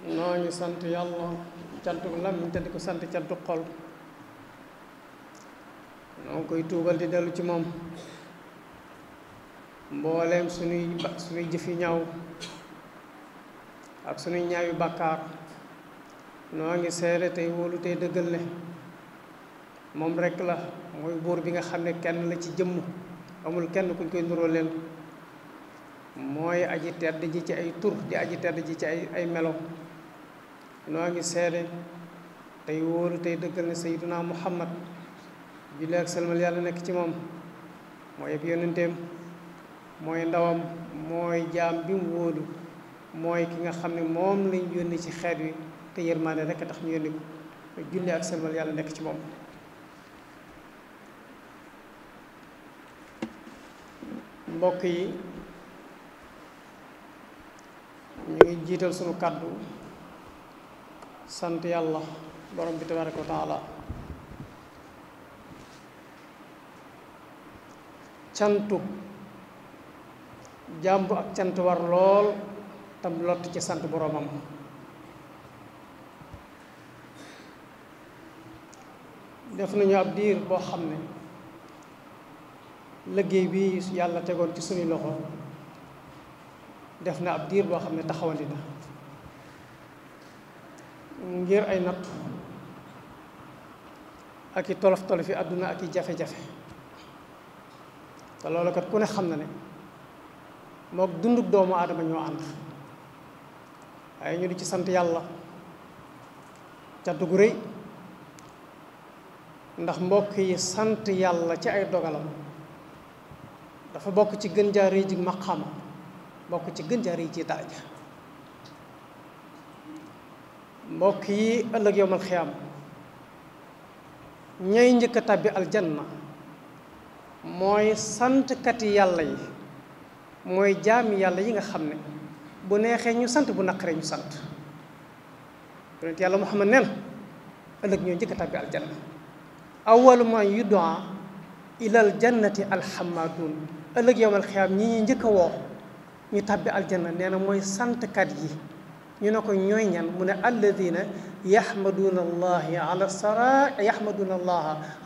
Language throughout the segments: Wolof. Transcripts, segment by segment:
noo ngi sant yàlla cantu làmmiñ te di ko sant cantu xol noo ngi koy tuubal di dellu ci moom mbooleem suñuy jëf yu ñaaw ak suñuy ñaawi bàkkaar noo ngi seede tey wóolu tey dëggal ne moom rekk la mooy buur bi nga xam ne kenn la ci jëmm amul kenn kuñ koy nuroo leen mooy aji tedd ji ci ay tur di aji tedd ji ci ay melo noo ngi seede tey wóolu tey dëggal ne sayyiduna muhammad julli ak salmal yàlla nekk ci moom mooy ab yonenteem mooy ndawam mooy jaam bi mu wóolu mooy ki nga xam ne moom lañ yónni ci xeet wi te yërmaande rekk a tax ñu yónni ko julli ak salmal yàlla nekk ci moom mbokk yi ñu ngi jiital sunu kàddu sant yàlla borom bi tabaraka wa taala cantu jàmbu ak cant war lool tam lott ci sant boromam def nañu ab diir boo xam ne liggéey bi yàlla tegoon ci suñu loxo def na ab diir boo xam ne taxawandi na ngir ay natt ak i tolof tolof yi àdduna ak i jafe-jafe te loolu kat ku ne xam na ne mook dunduk doomu aadama ñoo ànd waaye ñu di ci sant yàlla cant gu rëy ndax mbokk yi sant yàlla ci ay dogalam dafa bokk ci gën jaa rëy ji maqaama bokk ci gën jaa rëy ci daraja mbokk yi ëllëg yowmal xiyaam ñay njëkk a tàbbi aljanna mooy santkati yàlla yi mooy jaami yàlla yi nga xam ne bu neexee ñu sant bu naqaree ñu sant yonent yàlla Muhammad nee na ëllëg ñoo njëkk a tàbbi aljanna awwalu man yud'a ilal jannati alhammadun ëllëg yowmal xiyaam ñi ñuy njëkk a woo ñu tàbbi aljanna nee na mooy santkat yi ñu ne ko ñooy ñan mu ne alladina yaxmaduuna allaha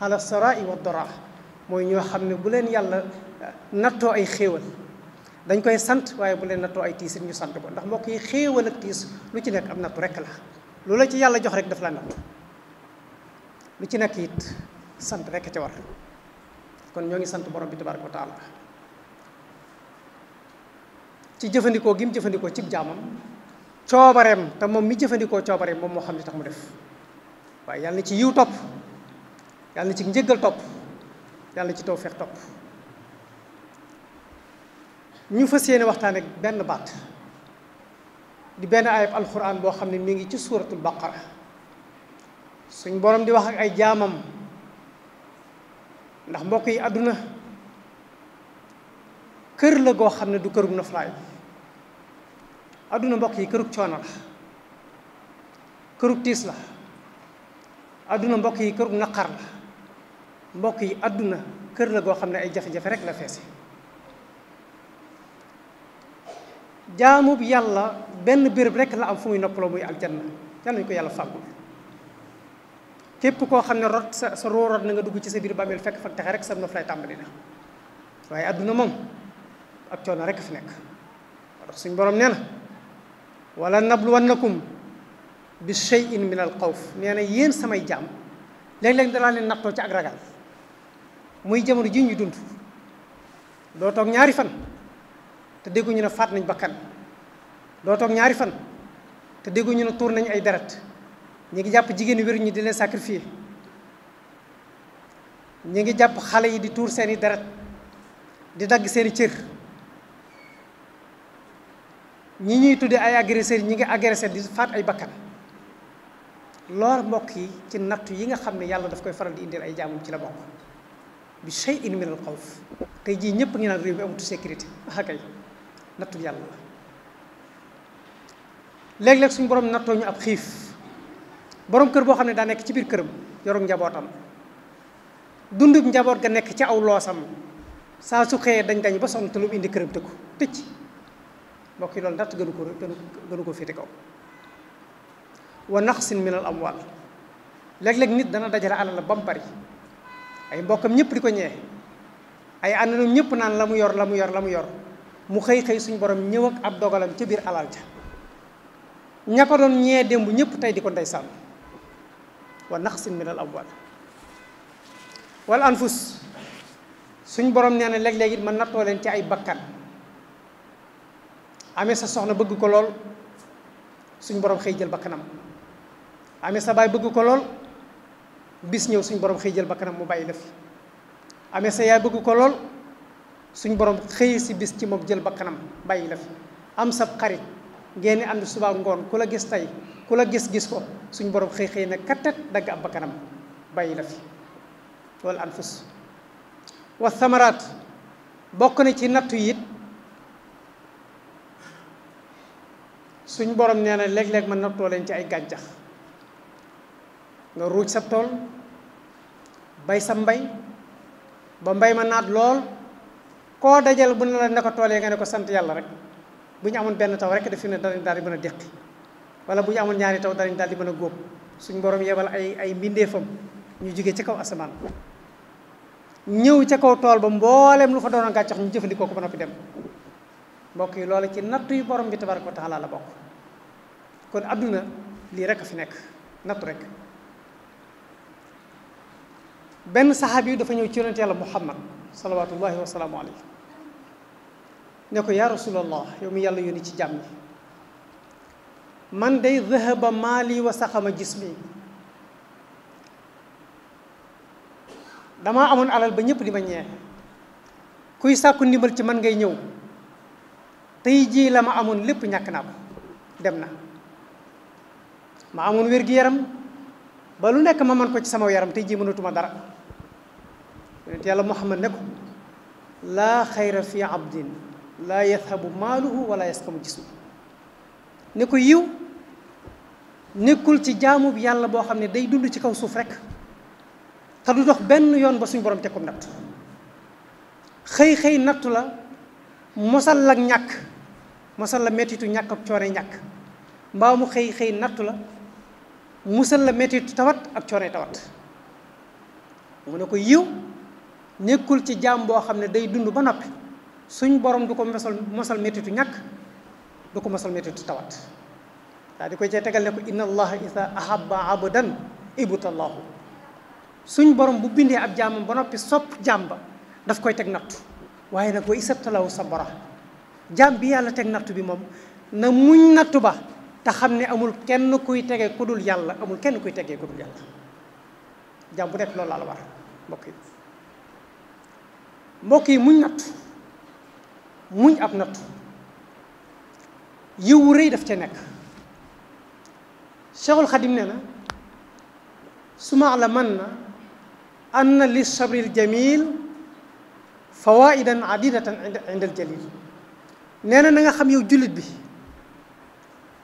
ala sarai wa dara mooy ñoo xam ne bu leen yàlla nattoo ay xéewal dañ koy sant waaye bu leen nattoo ay tiis it ñu sant ko ndax mbokk yi xéewal ak tiis lu ci nekk am nattu rekk la lu la ci yàlla jox rek daf la nattu lu ci nekk it sant rekk ca war kon ñoo ngi sant borom bi tabaraka wa taala ci jëfandikoo gi mu jëfandikoo cib jaamam coobareem te moom mi jëfandikoo coobareem moom moo xam li tax mu def waaye yàlla na ci yiw topp yàlla na ci njëggal topp yàlla na ci tawfeex topp ñu fas yéene waxtaan ak benn baat di benn ayab alquran boo xam ne mi ngi ci suuratul baqara suñ borom di wax ak ay jaamam ndax mbokk yi àdduna kër la goo xam ne du kërug noflaay àdduna mbokk yi kërug coono la kërug tiis la àdduna mbokk yi kërug naqar la mbokk yi àdduna kër la goo xam ne ay jafe-jafe rek la feese jaamu bi yàlla benn béréb rek la am fu muy noppaloo muy aljanna yàlla ñu ko yàlla fàggul képp koo xam ne rot sa roo rot na nga dugg ci sa biir bàmmeel fekk fa texe rek sa noflaay tàmbali na waaye àdduna moom ak coono rek fi nekk wax suñ borom nee na wala nabluwannakum bi shay'in min al xawf nee na yéen samay jaam léeg-léeg danaa leen nattoo ci ak ragal muy jamono ji ñu dund doo toog ñaari fan te dégguñu ne faat nañ bakkan doo toog ñaari fan te dégguñu ne tuur nañ ay deret ñi ngi jàpp jigéen wéru ñi di leen sacrifier ñi ngi jàpp xale yi di tuur seeni deret di dagg seeni cër ñi ñuy tuddee ay agresseurs ñi ngi agressé di faat ay bakkan loolu mbokk yi ci nattu yi nga xam ne yàlla daf koy faral di indil ay jaamum ci la bokk bi shay'in min al xawf tey jii ñëpp ngi naan réew mi amatu sécurité ah kay nattu yàlla la léeg-léeg suñu borom nattoo ñu ab xiif borom kër boo xam ne daa nekk ci biir këram yorug njabootam dundub njaboot ga nekk ci aw loosam saa su xëyee dañ ba sonn te lu mu indi këram tëkku tëcc mbokk yi loolu natt gënu ko féete kaw wa naqsin min al amwal léeg-léeg nit dana dajale alal ba mu bari ay mbokkam ñëpp di ko ñee ay àndandoom ñëpp naan la mu yor mu xëy suñ borom ñëw ak ab dogalam ca biir alal ja ña ko doon ñee démb ñëpp tey di ko ndeysaan wa naqsin min al amwal wal anfus suñ borom nee na léeg-léeg it ma nattoo leen ci ay bakkan amee sa soxna bëgg ko lool suñ borom xëy jël bakkanam amee sa baay bëgg ko lool bis ñëw suñ borom xëy jël bakkanam mu bàyyi la fi amee sa yaay bëgg ko lool suñ borom xëy si bis ci moom jël bakkanam bàyyi la fi am sab xarit ngeen ànd suba ngoon ku la gis tey ku la gis ko suñ borom xëy na kattat dagg ab bakkanam bàyyi la fi wal anfus wa thamaraat bokk na ci nattu yi it suñ borom nee na léeg-léeg ma nattoo leen ci ay gàncax nga ruuj sa tool bay sa mbay ba mbay ma naat lool koo dajal bu ne la ne ko toolee nga ne ko sant yàlla rek bu ñu amoon benn taw rek daf fi ne danañ daal di mën a déqi wala bu ñu amoon ñaari taw danañ daal di mën a góob suñ borom yebal ay mbindeefam ñu jógee ci kaw asamaan ñëw ca kaw tool ba mbooleem lu fa doon gàncax ñu jëfandikoo ko ba noppi dem mbokk yi loolu ci nattu yu borom bi tabaraka wa taala la bokk kon adduna lii rek a fi nekk nattu rek benn saxaabi yu dafa ñëw ci yonent yàlla muhammad salawatullahi wa salaamu alayhi ne ko yaa rasulallah yow mi yàlla yónni ci jàmm yi man day dhahaba maali wa saxama jismi damaa amoon alal ba ñëpp di ma ñee kuy sàkku ndimbal ci man ngay ñëw tey jii la ma amoon lépp ñàkk naa ko dem na ma amoon wér-gi-yaram ba lu nekk ma man ko ci sama yaram tey jii mënatuma dara yonent yàlla muhammad ne ko laa xayra fi abdin laa yadhabu maaluhu wala yaskamu jismu ne ko yiw nekkul ci jaamu bi yàlla boo xam ne day dund ci kaw suuf rek te du dox benn yoon ba suñ borom teg ko natt xëy nattu la mosal la ñàkk mosal la mettitu ñàkk ak coone ñàkk mbaa mu xëy nattu la musal la mettitu tawat ak coone tawat mu ne ko yiw nekkul ci jaam boo xam ne day dund ba noppi suñ borom du ko mosal mettitu ñàkk du ko mosal mettitu tawat daa di koy cee tegal ne ko inna allaha isa ahabba abdan ibtalaahu suñ borom bu bindee ab jaamam ba noppi sopp jaam ba daf koy teg nattu waaye nag wa isabtalaahu sabara jaam bi yàlla teg nattu bi moom na muñ nattu ba te xam ne amul kenn kuy tegee ku dul yàlla amul kenn kuy tegee ku dul yàlla jaam bu nekk loolu laa la war mbokk yi muñ nattu muñ ab nattu yiwu rëy daf ca nekk Cheikhul Xadim nee na suma la man na anna li sabril jamil fawaidan adidatan inda al jalil nee na nga xam yow jullit bi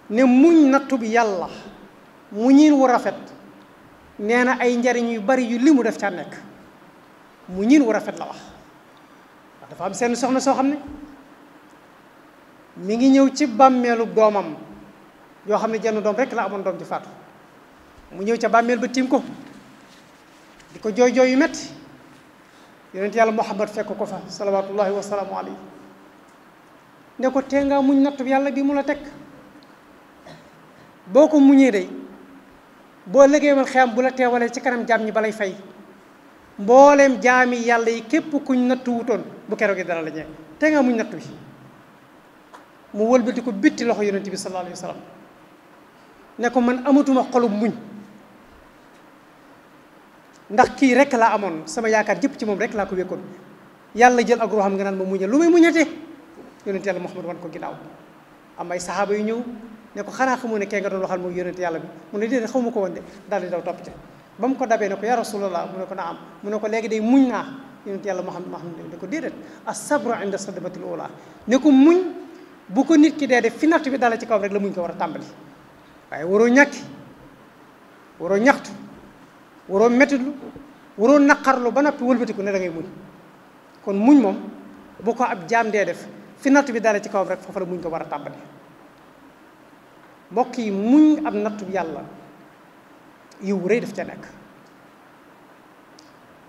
ne muñ nattu bi yàlla muñin wu rafet nee na ay njariñ yu bari yu limu def ca nekk muñin wu rafet la wax dafa am seen soxna soo xam ne mi ngi ñëw ci bàmmeelu doomam yoo xam ne jenn doom rek la amoon doom ji faatu mu ñëw ca bàmmeel ba tiim ko di ko jooy yu metti yonent yàlla muhammad fekk ko fa salawatullahi wa salaamu alayhi ne ko tee ngaa muñ nattu yàlla bi mu la teg boo ko muñee day boo liggéeyal xeyam bu la teewalee ci kanam jaam ñi balay fay mbooleem jaami yàlla yi képp kuñ nattu wutoon bu keroog dara la ñee tee ngaa muñ nattu bi mu wëlbati ko bitti loxo yonent bi sallallahu alayhi wa sallam ne ko man amatuma xolum muñ ndax kii rek laa amoon sama yaakaar jëpp ci moom rek laa ko wékkoon yàlla jël ak ruuxam nga naan ma muñal lu may muñatee yonent yàlla Muhammad wan ko ginnaaw am ay saxaaba yu ñëw ne ko xanaa xamoo ne kee nga doon waxal moom yonent yàlla bi mu ne déedéet xaw ma ko woon de daal di daw topp ca ba mu ko dabee ne ko ya rasulallah mu ne ko naam mu ne ko léegi day muñ naa yonent yàlla Muhammad ne ko déedéet as-sabru inda sadmatil ula ne ko muñ bu ko nit ki dee def fi natt bi dala ci kaw rek la muñ ko war a tàmbali waaye waroo ñàkki waroo ñaxtu waroo mettitlu waroo naqarlu ba noppi wëlbatiku ne da ngay muñ kon muñ moom bu ko ab jaam dee def fi natt bi dala ci kaw rek foofu la muñ ko war a tàmbali mbokk yi muñ am nattu yàlla yiw rëy daf ca nekk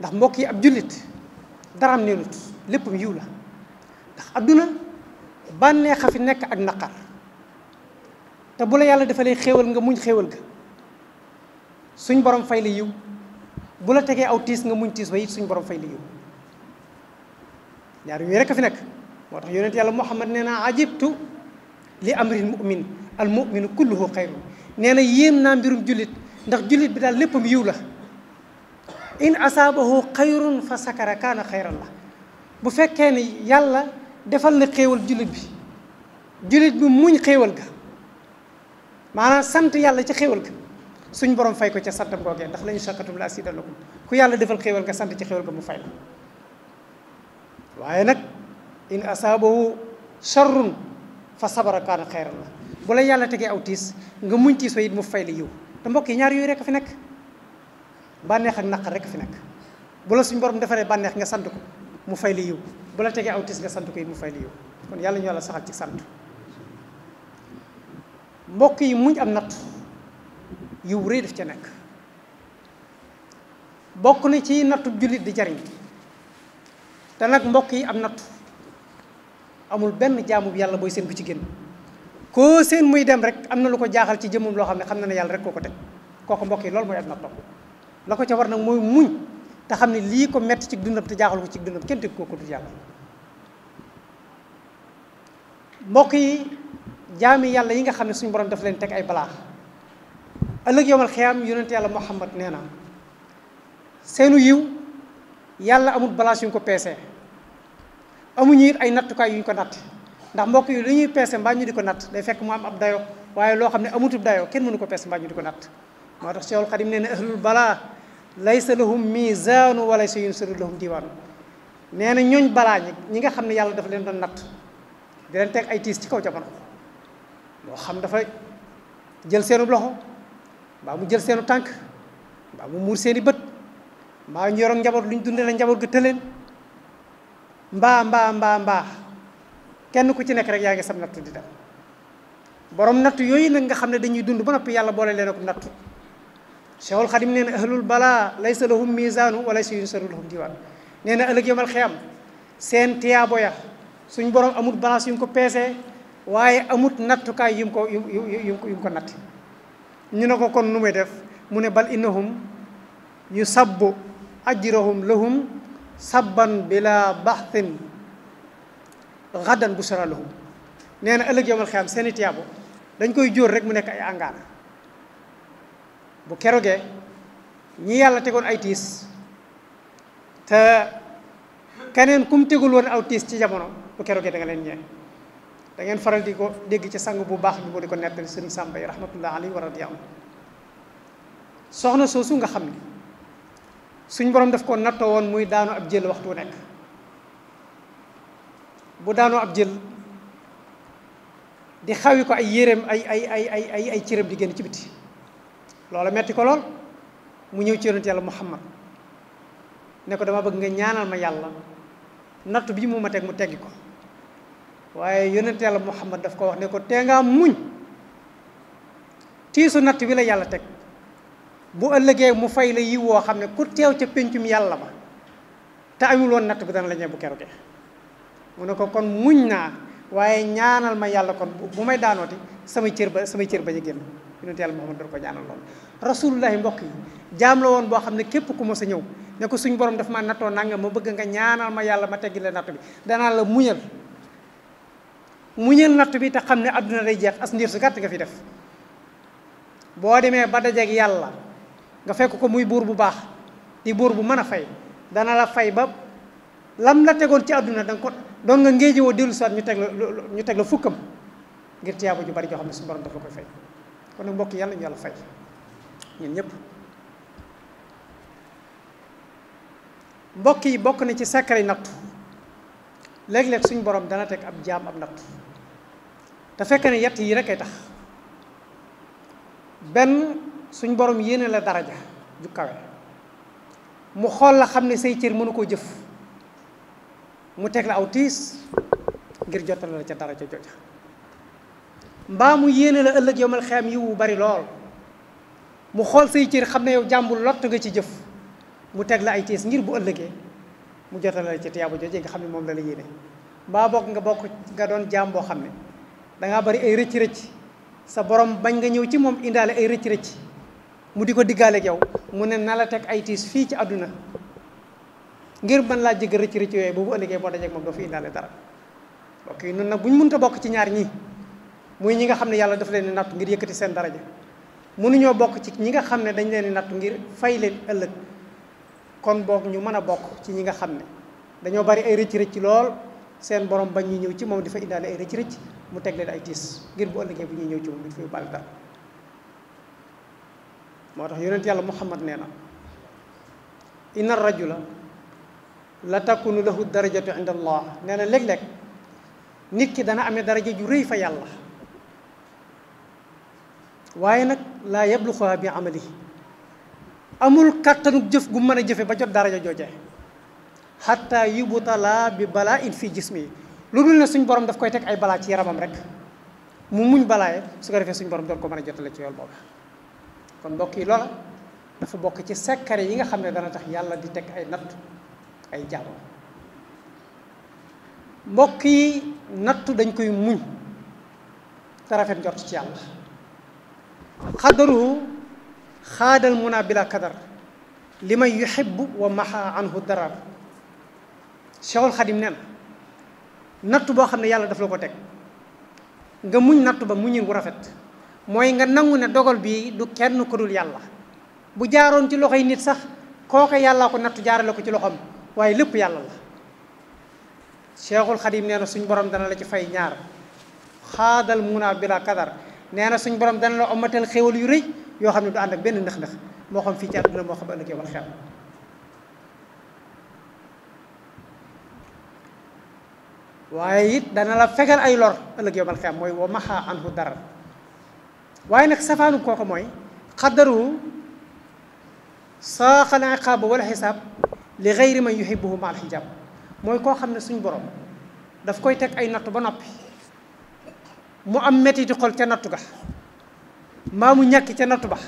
ndax mbokk yi ab jullit daraam neenut léppam yiw la ndax adduna bànneex a fi nekk ak naqar te bu la yàlla defalee xéewal nga muñ xéewal ga suñ borom fay la yiw bu la tegee aw tiis nga muñ tiis wa it suñ borom fay la yiw ñaar yooyu rek a fi nekk moo tax yonent yàlla Muhammad nee na ajibtu li amril mu'min al mu'minu kulluhu xayrun nee na yéem naa mbirum jullit ndax jullit bi daal léppam yiw la in asaabahu xayrun fa sakara kaana xayran la bu fekkee ne yàlla defal na xéewal jullit bi muñ xéewal ga maanaam sant yàlla ci xéewal ga suñ borom fay ko ca santam googee ndax la in shakartum la azidannakum ku yàlla defal xéewal nga sant ci xéewal ga mu fay la waaye nag in asaabahu sharrun fa sabara kaana xayran la bu la yàlla tegee aw tiis nga muñ tiis wa it mu fay la yiw te mbokk yi ñaar yooyu rek a fi nekk bànneex ak naqar rek a fi nekk bu la suñ borom defaree bànneex nga sant ko mu fay la yiw bu la tegee aw tiis nga sant ko it mu fay la yiw kon yàlla ñu yàlla saxal ci sant mbokk yi muñ am natt yiw rëy daf ca nekk bokk na ci nattu jullit di jariñ te nag mbokk yi am nattu amul benn jaamu bi yàlla booy seen bu ci génn koo seen muy dem rek am na lu ko jaaxal ci jëmmam loo xam ne xam na ne yàlla rek koo ko teg kooku mbokk yi loolu mooy am nattu la ko ca war nag mooy muñ te xam ne lii ko metti ci dundam te jaaxal ko ci dundam kenn teg koo ko du yàlla mbokk yi jaami yàlla yi nga xam ne suñu borom daf leen teg ay balaa ëllëg yowmal xiyaam yonent yàlla Muhammad nee na seenu yiw yàlla amul balance yu ñu ko peesee amuñu it ay nattukaay yu ñu ko natt ndax mbokk yi li ñuy peese mbaa ñu di ko natt day fekk mu am ab dayo waaye loo xam ne amutub dayo kenn mënu ko peese mbaa ñu di ko natt moo tax Cheikhul Xadim nee na ahlul balaa laysa lahum mizaanu wa laysa yunsaru lahum diwaanu nee na ñooñ balaa ñi nga xam ne yàlla dafa leen doon natt di leen teg ay tiis ci kaw jamono moo xam dafa jël seenu loxo mbaa mu jël seenu tànk mbaa mu muur seeni bët mbaa ñu yoroon njaboot lu ñu dundee la njaboot ga tëleen mbaa kenn ku ci nekk rek yaa ngi sam nattu di dem borom nattu yooyu nag nga xam ne dañuy dund ba noppi yàlla boole leen ak nattu Cheikhul Xadim nee na ahlul balaa laysa lahum mizaanu wa laysa yunsaru lahum diwaan nee na ëllëg yomal xiyam seen tiyaabo ya suñ borom amut balance yu mu ko peesee waaye amut nattukaay yu mu ko natt ñu ne ko kon nu muy def mu ne bal innahum yu sabbu ajrahum lahum sabban bila baxtin xaddan busara lahum nee na ëllëg yomal xiyam seeni tiyaabo dañ koy jóor rek mu nekk ay angaar bu kerogee ñi yàlla tegoon ay tiis te keneen kum tegul woon aw tiis ci jamono bu kerogee da nga leen ñee da ngeen faral di ko dégg ci sang bu baax bi mu di ko nettali sëriñ Sàmba yi rahmatullah alayhi wa radiya anhu soxna soosu nga xam ne suñ borom daf ko nattoo woon muy daanu ab jël waxtu nekk bu daanoo ab jël di xawi ko ay yéreem ay cëram di génn ci biti loola metti ko lool mu ñëw ci yonent yàlla Muhammad ne ko dama bëgg nga ñaanal ma yàlla nattu bi mu ma teg mu teggi ko waaye yonent yàlla Muhammad daf ko wax ne ko tee ngaa muñ tiisu natt bi la yàlla teg bu ëllëgee mu fay la yiw woo xam ne ku teew ca péncum yàlla ba te amul woon natt bi dana la ñee bu kerogee mu ne ko kon muñ naa waaye ñaanal ma yàlla kon bu may daanooti samay cër ba ñu génn yonent yàlla Muhammad dana ko ñaanal lool rasulullahi mbokk yi jaam la woon boo xam ne képp ku mos a ñëw ne ko suñ borom daf ma nattoo nanga ma bëgg nga ñaanal ma yàlla ma teggi la natt bi danaa la muñal natt bi te xam ne adduna day jeex as ndiir su gàtt nga fi def boo demee ba dajeeg yàlla nga fekk ko muy buur bu baax di buur bu mën a fay dana la fay ba lam la tegoon ci àdduna danga ko doon nga ngéeji woo dellu soit ñu teg la fukkam ngir tiyaaba ju bari joo xam ne suñu borom daf la koy fay kon nag mbokk yàlla ñu yàlla fay ñun ñëpp mbokk yi bokk na ci secret nattu léeg-léeg suñ borom dana teg ab jaam ab nattu te fekk ne yett yi rek ay tax benn suñ borom yéene la daraja ju kawe mu xool la xam ne say cër mënu koo jëf mu teg la aw tiis ngir jottale la ca daraja jooja mbaa mu yéene la ëllëg yowmal xiyaam yiw wu bari lool mu xool say cër xam ne yow jàmbul lott nga ci jëf mu teg la ay tiis ngir bu ëllëgee mu jotale la ci tiyaaba jooje nga xam ne moom la la yéene mbaa bokk nga doon jaam boo xam ne dangaa bari ay rëcc-rëcc sa borom bañ nga ñëw ci moom indaale ay rëcc-rëcc mu di ko diggaaleeg yow mu ne na la teg ay tiis fii ci àdduna ngir mën laa jégg rëcc-rëcc yooyu boobu ëllëgee boo dajeeg moom doo fi indaale dara ok noonu nag bu ñu mënta bokk ci ñaar ñi muy ñi nga xam ne yàlla dafa leen di nattu ngir yëkkati seen daraja mënuñoo bokk ci ñi nga xam ne dañ leen di nattu ngir fay leen ëllëg kon boog ñu mën a bokk ci ñi nga xam ne dañoo bari ay rëcc-rëcc lool seen borom bañ ñu ñëw ci moom di fa indaale ay rëcc-rëcc mu teg leen ay tiis ngir bu ëllëgee bu ñuy ñëw ci moom du fi yóbbaale dara moo tax yonent yàlla Muhammad nee na inna rajula la takunu lahu darajatu inda allah nee na léeg-léeg nit ki dana amee daraja ju rëy fa yàlla waaye nag laa yabluxuha bi amalihi amul kàttanu jëf gu mën a jëfe ba jot daraja jooje xatta yubtala bi balaa in fii jismi lu dul ne suñ borom daf koy teg ay balaa ci yaramam rek mu muñ balaaye su ko defee suñ borom doon ko mën a jotale ci yool boobu kon mbokk yi loola dafa bokk ci sekkare yi nga xam ne dana tax yàlla di teg ay natt ay jaamam mbokk yi nattu dañ koy muñ te rafet njort ci yàlla xadaruhu xaadal muna bila kadar li man yuhibbu wa maha anhu darar Cheikhul Xadim nee na nattu boo xam ne yàlla daf la ko teg nga muñ nattu ba muñin bu rafet mooy nga nangu ne dogal bii du kenn ko dul yàlla bu jaaroon ci loxoy nit sax kooka yàllaa ko nattu jaarale ko ci loxoom waaye lépp yàlla la Cheikhul Xadim nee na suñ borom dana la ci fay ñaar xaadal muna bila kadar nee na suñ borom dana la omatal xéwal yu rëy yoo xam ne du ànd ak benn ndëx-ndëx moo xam fii ci àdduna moo xam ëllëgee wal xew waaye it dana la fegal ay lor ëllëg yowmal xiyaam mooy wa maxa anhu darar waaye nag safaanu kooku mooy xaddaruhu saaxal iqaaba wala xisaab li gayri man yuhibbuhu ma al xijaab mooy koo xam ne suñ borom daf koy teg ay nattu ba noppi mu am mettiti xol ca nattu ga mbaa mu ñàkk ca nattu ba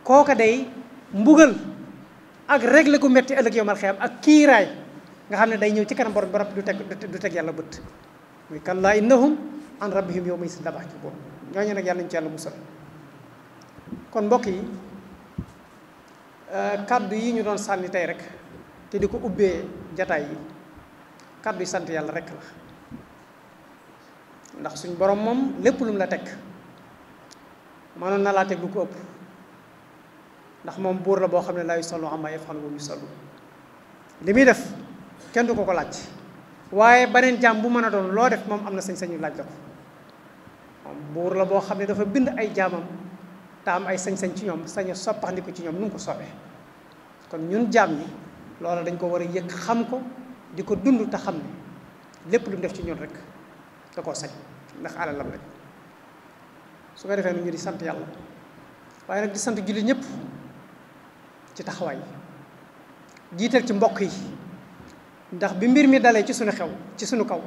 kooka day mbugal ak réglé gu metti ëllëg yowmal xiyaam ak kiiraay nga xam ne day ñëw ci kanam borom ba du teg yàlla bët muy kallaa innahum an rabbihim yawma isin labaxkiboon ñooñu nag yàlla nañu ci yàlla musal kon mbokk yi kaddu yi ñu doon sànni tey rek te di ko ubbee jataay yi kaddu yi sant yàlla rek la ndax suñ borom moom lépp lu mu la teg mënoon na laa teg lu ko ëpp ndax moom buur la boo xam ne laa yusallu ammaa yaf'alu wa hum yusalluun li muy def kenn du ko ko laaj waaye beneen jaam bu mën a doon loo def moom am na sañ-sañu laaj la ko moom buur la boo xam ne dafa bind ay jaamam te am ay sañ-sañ ci ñoom sañ a soppaxndiku ci ñoom nu mu ko soobee kon ñun jaam ñi loola dañ ko war a yëg xam ko di ko dund te xam ne lépp lu mu def ci ñun rek da koo sañ ndax alalam rek su ko defee nu ñu di sant yàlla waaye nag di sant jullit ñëpp ci taxawaay jiital ci mbokk yi ndax bi mbir mi dalee ci suñu xew ci suñu kaw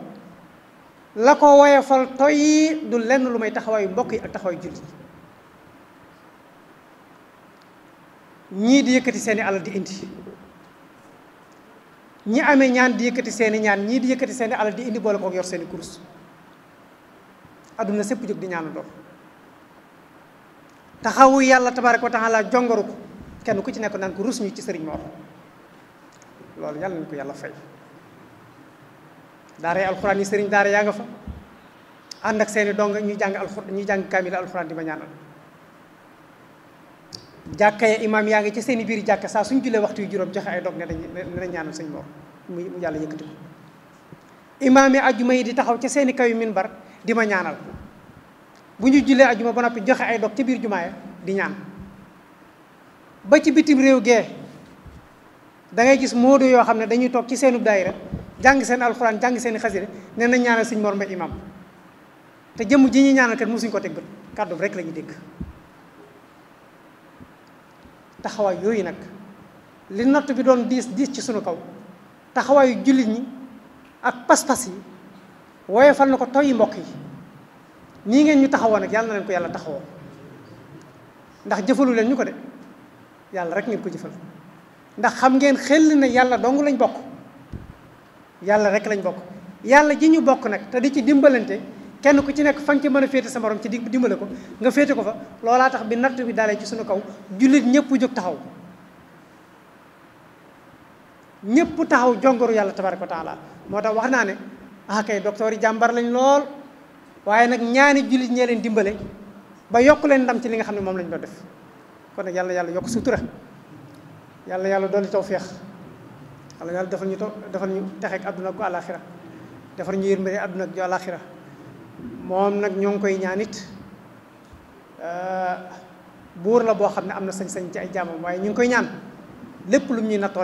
la ko woyofal toy du lenn lu may taxawaayu mbokk yi ak taxawaayu jullit ñii di yëkkati seeni alal di indi ñi amee ñaan di yëkkati seeni ñaan ñii di yëkkati seeni alal di indi boole kook yor seeni kurus adduna sépp jóg di ñaanu doon taxawu yàlla tabaaraka wa taala jongaru ko kenn ku ci nekk naan ko rus ñu ci sëriñ Mor loolu yàlla nañu ko yàlla fay daara alxuraan yi sëriñ daara yaa nga fa ànd ak seeni dong ñuy jàng kaamil alxuraan di ma ñaanal jàkka ya imaam yaa ngi ci seeni biir jàkka saa suñ julee waxtu yu juróom joxe ay dog ne dañ ñaanal sëñ Mor mu yàlla yëkkati ko imaam yi ajjuma yi di taxaw ca seeni kaw yu minbar di ma ñaanal bu ñu jullee ajjuma ba noppi joxe ay dog ca biir jumaa ya di ñaan ba ci bitim réew gee da ngay gis moodu yoo xam ne dañuy toog ci seenu daayira jàng seen alxuraan jàng seen xasida nee nañ ñaanal sëñ Mor Mbay imam te jëmm ji ñuy ñaanal kat mosuñ ko teg bët kàddu rek la ñuy dégg taxawaay yooyu nag li natt bi doon diis ci sunu kaw taxawaayu jullit ñi ak pas-pas yi woyofal na ko toyyi mbokk yi nii ngeen ñu taxawoo nag yàlla na leen ko yàlla taxawoo ndax jëfalu leen ñu ko de yàlla rek ngeen ko jëfal ndax xam ngeen xel ne yàlla dong lañ bokk yàlla rek lañ bokk yàlla ji ñu bokk nag te di ci dimbalante kenn ku ci nekk fa nga ci mën a féete sa morom ci dimbale ko nga féete ko fa loolaa tax bi natt bi dalee ci suñu kaw jullit ñëpp jóg taxaw ñëpp taxaw jongoru yàlla tabaraka wa taala moo tax wax naa ne kay docteur yi jàmbar lañ lool waaye nag ñaani jullit ñee leen dimbale ba yokk leen ndam ci li nga xam ne moom lañ doon def kon nag yàlla yokk sutura yàlla dolli tawfeex yàlla defal ñu texeeg àdduna ak àlaxira defal ñu yërmande àdduna ak àlaxira moom nag ñoo ngi koy ñaanit buur la boo xam ne am na sañ-sañ ci ay jaamam waaye ñu ngi koy ñaan lépp lu ñuy nattoo rek